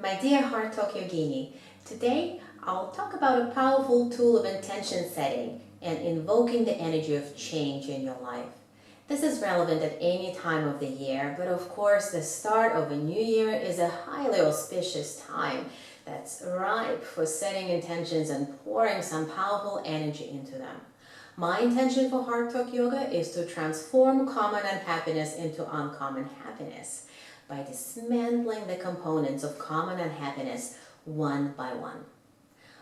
My dear Heart Talk Yogini, today I'll talk about a powerful tool of intention setting and invoking the energy of change in your life. This is relevant at any time of the year, but of course the start of a new year is a highly auspicious time that's ripe for setting intentions and pouring some powerful energy into them. My intention for Heart Talk Yoga is to transform common unhappiness into uncommon happiness by dismantling the components of common unhappiness one by one.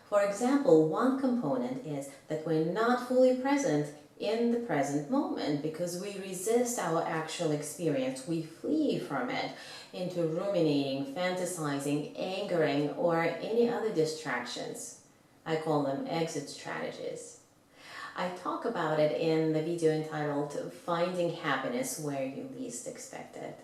For example, one component is that we're not fully present in the present moment because we resist our actual experience. We flee from it into ruminating, fantasizing, angering, or any other distractions. I call them exit strategies. I talk about it in the video entitled Finding Happiness Where You Least Expect It.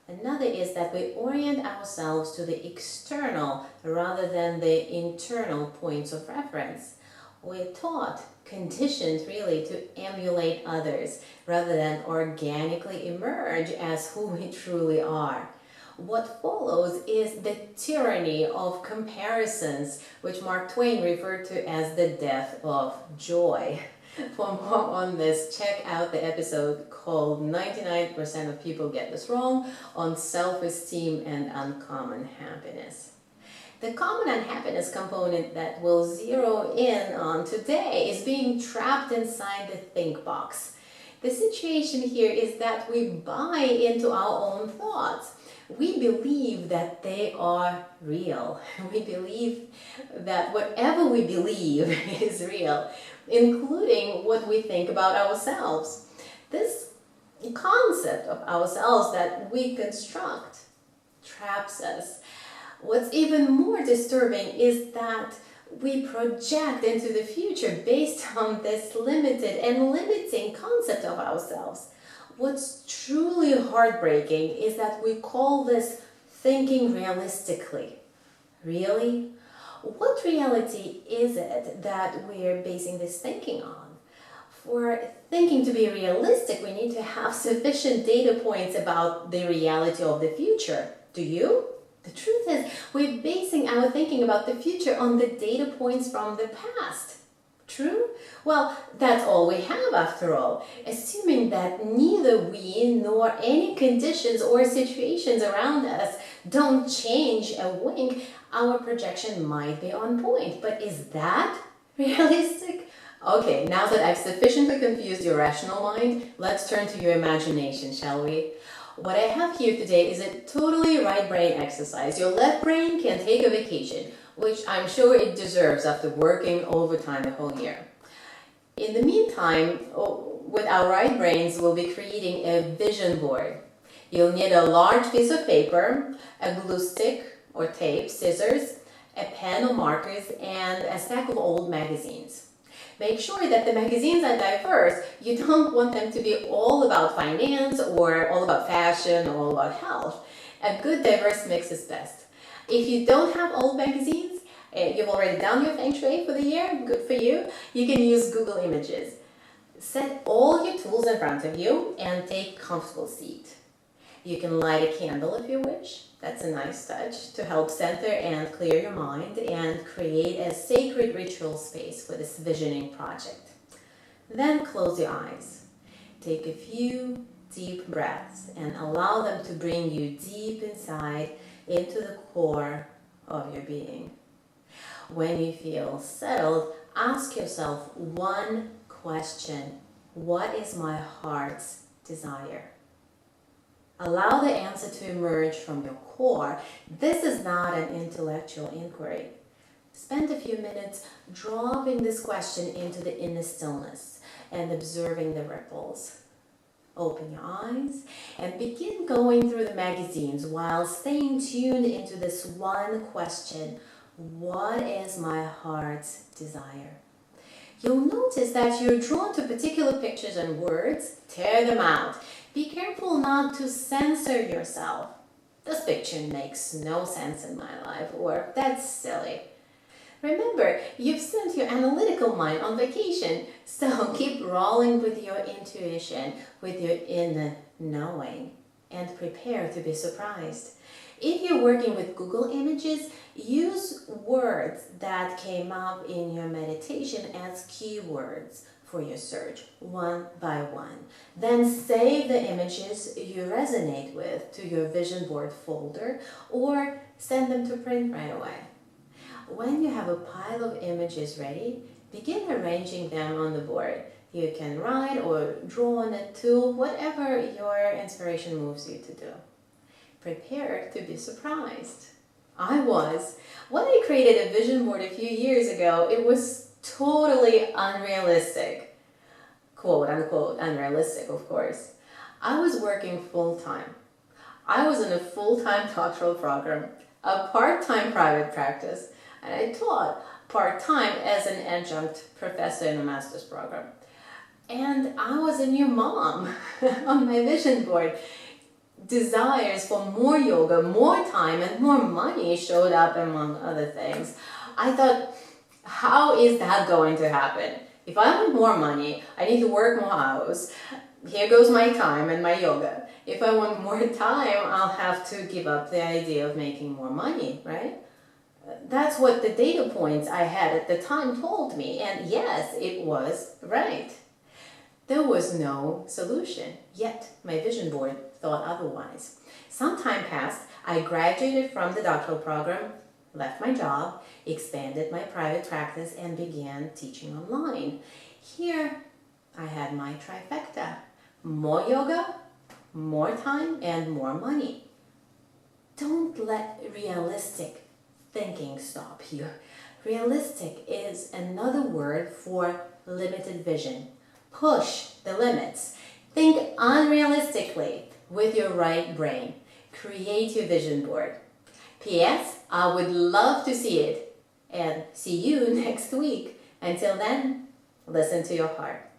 Another is that we orient ourselves to the external rather than the internal points of reference. We're taught, conditioned really, to emulate others rather than organically emerge as who we truly are. What follows is the tyranny of comparisons, which Mark Twain referred to as the death of joy. For more on this, check out the episode called 99% of People Get This Wrong on self-esteem and uncommon happiness. The common unhappiness component that we'll zero in on today is being trapped inside the think box. The situation here is that we buy into our own thoughts. We believe that they are real. We believe that whatever we believe is real, including what we think about ourselves. This concept of ourselves that we construct traps us. What's even more disturbing is that we project into the future based on this limited and limiting concept of ourselves. What's truly heartbreaking is that we call this thinking realistically. Really? What reality is it that we're basing this thinking on? For thinking to be realistic, we need to have sufficient data points about the reality of the future. Do you? The truth is, we're basing our thinking about the future on the data points from the past. True? Well, that's all we have after all. Assuming that neither we nor any conditions or situations around us don't change a wink, our projection might be on point. But is that realistic? Okay, now that I've sufficiently confused your rational mind, let's turn to your imagination, shall we? What I have here today is a totally right brain exercise. Your left brain can take a vacation, which I'm sure it deserves after working overtime a whole year. In the meantime, with our right brains, we'll be creating a vision board. You'll need a large piece of paper, a glue stick or tape, scissors, a pen or markers, and a stack of old magazines. Make sure that the magazines are diverse. You don't want them to be all about finance or all about fashion or all about health. A good diverse mix is best. If you don't have old magazines, you've already done your feng shui for the year, good for you. You can use Google Images. Set all your tools in front of you and take a comfortable seat. You can light a candle if you wish. That's a nice touch to help center and clear your mind and create a sacred ritual space for this visioning project. Then close your eyes. Take a few deep breaths and allow them to bring you deep inside into the core of your being. When you feel settled, ask yourself one question. What is my heart's desire? Allow the answer to emerge from your core. This is not an intellectual inquiry. Spend a few minutes dropping this question into the inner stillness and observing the ripples. Open your eyes and begin going through the magazines while staying tuned into this one question. What is my heart's desire? You'll notice that you're drawn to particular pictures and words. Tear them out. Be careful not to censor yourself. This picture makes no sense in my life, or that's silly. Remember, you've sent your analytical mind on vacation, so keep rolling with your intuition, with your inner knowing, and prepare to be surprised. If you're working with Google Images, use words that came up in your meditation as keywords for your search, one by one. Then save the images you resonate with to your vision board folder or send them to print right away. When you have a pile of images ready, begin arranging them on the board. You can write or draw on a tool, whatever your inspiration moves you to do. Prepare to be surprised. I was. When I created a vision board a few years ago, it was totally unrealistic. Quote unquote unrealistic, of course. I was working full-time. I was in a full-time doctoral program, a part-time private practice, and I taught part-time as an adjunct professor in a master's program. And I was a new mom on my vision board. Desires for more yoga, more time, and more money showed up among other things. I thought, how is that going to happen? If I want more money, I need to work more hours. Here goes my time and my yoga. If I want more time, I'll have to give up the idea of making more money, right? That's what the data points I had at the time told me, and yes, it was right. There was no solution, yet my vision board thought otherwise. Some time passed, I graduated from the doctoral program, left my job, expanded my private practice, and began teaching online. Here, I had my trifecta: more yoga, more time, and more money. Don't let realistic thinking stop here. Realistic is another word for limited vision. Push the limits. Think unrealistically with your right brain. Create your vision board. P.S. I would love to see it. And see you next week. Until then, listen to your heart.